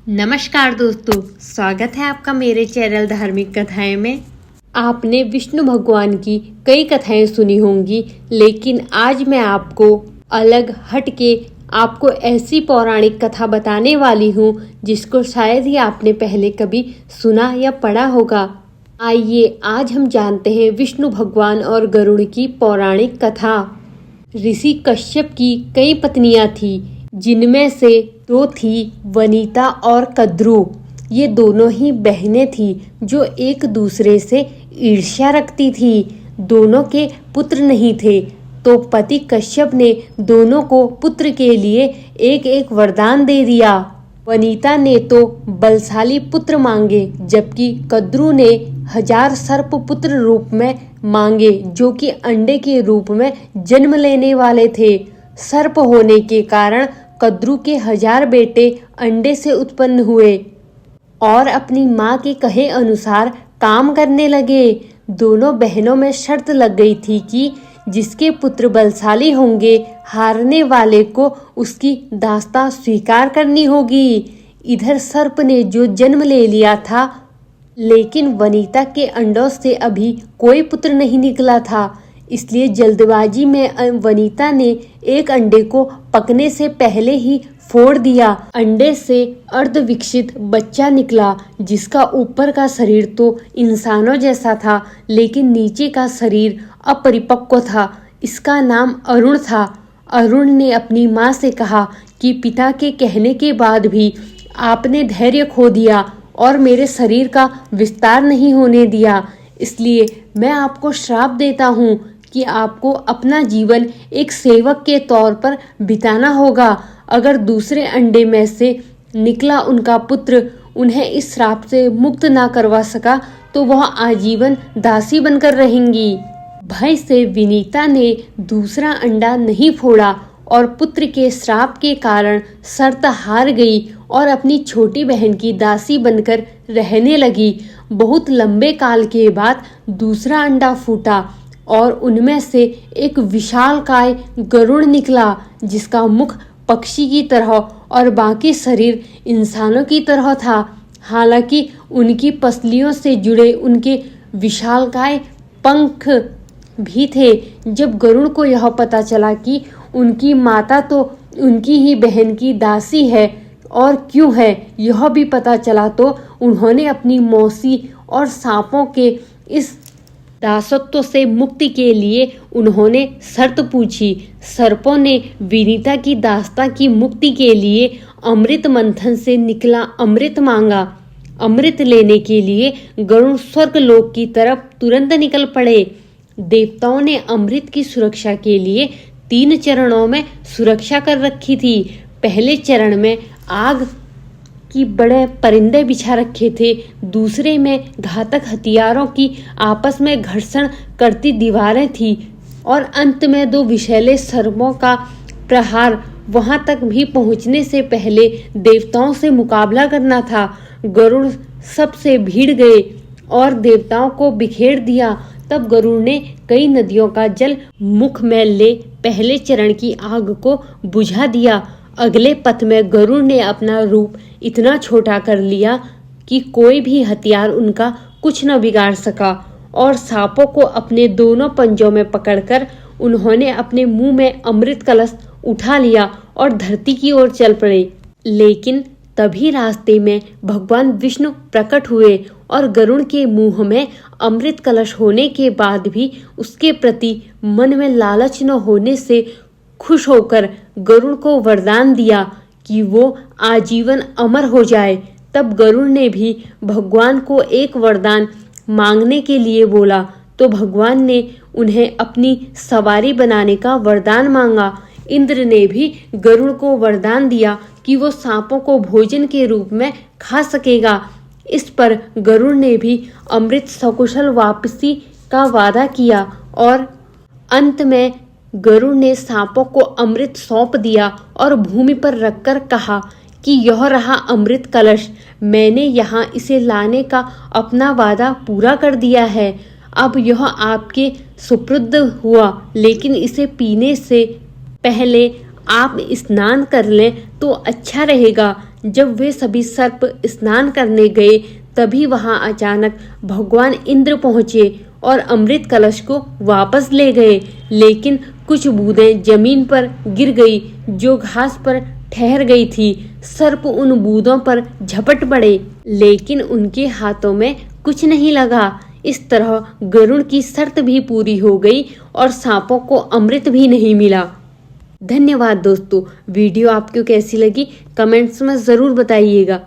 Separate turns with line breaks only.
नमस्कार दोस्तों, स्वागत है आपका मेरे चैनल धार्मिक कथाएं में। आपने विष्णु भगवान की कई कथाएं सुनी होंगी, लेकिन आज मैं आपको अलग हट के आपको ऐसी पौराणिक कथा बताने वाली हूँ जिसको शायद ही आपने पहले कभी सुना या पढ़ा होगा। आइए आज हम जानते हैं विष्णु भगवान और गरुड़ की पौराणिक कथा। ऋषि कश्यप की कई पत्नियां थी, जिनमें से दो थी वनिता और कद्रु। ये दोनों ही बहनें थी जो एक दूसरे से ईर्ष्या रखती थी। दोनों के पुत्र नहीं थे, तो पति कश्यप ने दोनों को पुत्र के लिए एक एक वरदान दे दिया। वनिता ने तो बलशाली पुत्र मांगे, जबकि कद्रु ने 1000 सर्प पुत्र रूप में मांगे, जो कि अंडे के रूप में जन्म लेने वाले थे। सर्प होने के कारण कद्रु के 1000 बेटे अंडे से उत्पन्न हुए और अपनी माँ के कहे अनुसार काम करने लगे। दोनों बहनों में शर्त लग गई थी कि जिसके पुत्र बलशाली होंगे, हारने वाले को उसकी दास्तां स्वीकार करनी होगी। इधर सर्प ने जो जन्म ले लिया था, लेकिन वनिता के अंडों से अभी कोई पुत्र नहीं निकला था, इसलिए जल्दबाजी में वनिता ने एक अंडे को पकने से पहले ही फोड़ दिया। अंडे से अर्धविकसित बच्चा निकला, जिसका ऊपर का शरीर तो इंसानों जैसा था, लेकिन नीचे का शरीर अपरिपक्व था। इसका नाम अरुण था। अरुण ने अपनी माँ से कहा कि पिता के कहने के बाद भी आपने धैर्य खो दिया और मेरे शरीर का विस्तार नहीं होने दिया, इसलिए मैं आपको श्राप देता हूँ कि आपको अपना जीवन एक सेवक के तौर पर बिताना होगा। अगर दूसरे अंडे में से निकला उनका पुत्र उन्हें इस श्राप से मुक्त ना करवा सका, तो वह आजीवन दासी बनकर रहेंगी। भय से विनीता ने दूसरा अंडा नहीं फोड़ा और पुत्र के श्राप के कारण शर्त हार गई और अपनी छोटी बहन की दासी बनकर रहने लगी। बहुत लंबे काल के बाद दूसरा अंडा फूटा और उनमें से एक विशालकाय गरुड़ निकला, जिसका मुख पक्षी की तरह और बाकी शरीर इंसानों की तरह था। हालांकि उनकी पसलियों से जुड़े उनके विशालकाय पंख भी थे। जब गरुड़ को यह पता चला कि उनकी माता तो उनकी ही बहन की दासी है और क्यों है यह भी पता चला, तो उन्होंने अपनी मौसी और सांपों के इस दासत्व से मुक्ति के लिए उन्होंने शर्त पूछी। सर्पों ने विनीता की दास्तां की मुक्ति के लिए अमृत मंथन से निकला अमृत मांगा। अमृत लेने के लिए गरुड़ स्वर्गलोक की तरफ तुरंत निकल पड़े। देवताओं ने अमृत की सुरक्षा के लिए 3 चरणों में सुरक्षा कर रखी थी। पहले चरण में आग की बड़े परिंदे बिछा रखे थे, दूसरे में घातक हथियारों की आपस में घर्षण करती दीवारें थी और अंत में 2 विषैले सर्पों का प्रहार। वहां तक भी पहुंचने से पहले देवताओं से मुकाबला करना था। गरुड़ सबसे भीड़ गए और देवताओं को बिखेर दिया। तब गरुड़ ने कई नदियों का जल मुख में ले पहले चरण की आग को बुझा दिया। अगले पथ में गरुड़ ने अपना रूप इतना छोटा कर लिया कि कोई भी हथियार उनका कुछ न बिगाड़ सका और सांपों को अपने दोनों पंजों में पकड़कर उन्होंने अपने मुंह में अमृत कलश उठा लिया और धरती की ओर चल पड़े। लेकिन तभी रास्ते में भगवान विष्णु प्रकट हुए और गरुड़ के मुंह में अमृत कलश होने के बाद भी उसके प्रति मन में लालच न होने से खुश होकर गरुड़ को वरदान दिया कि वो आजीवन अमर हो जाए। तब गरुड़ ने भी भगवान को एक वरदान मांगने के लिए बोला, तो भगवान ने उन्हें अपनी सवारी बनाने का वरदान मांगा। इंद्र ने भी गरुड़ को वरदान दिया कि वो सांपों को भोजन के रूप में खा सकेगा। इस पर गरुड़ ने भी अमृत सकुशल वापसी का वादा किया और अंत में गरुड़ ने सांपों को अमृत सौंप दिया और भूमि पर रखकर कहा कि यह रहा अमृत कलश, मैंने यहाँ इसे लाने का अपना वादा पूरा कर दिया है। अब यह आपके सुपुर्द हुआ, लेकिन इसे पीने से पहले आप स्नान कर लें तो अच्छा रहेगा। जब वे सभी सर्प स्नान करने गए तभी वहां अचानक भगवान इंद्र पहुंचे और अमृत कलश को वापस ले गए, लेकिन कुछ बूंदें जमीन पर गिर गई जो घास पर ठहर गई थी। सर्प उन बूंदों पर झपट पड़े, लेकिन उनके हाथों में कुछ नहीं लगा। इस तरह गरुड़ की शर्त भी पूरी हो गई और सांपों को अमृत भी नहीं मिला। धन्यवाद दोस्तों। वीडियो आपको कैसी लगी कमेंट्स में ज़रूर बताइएगा।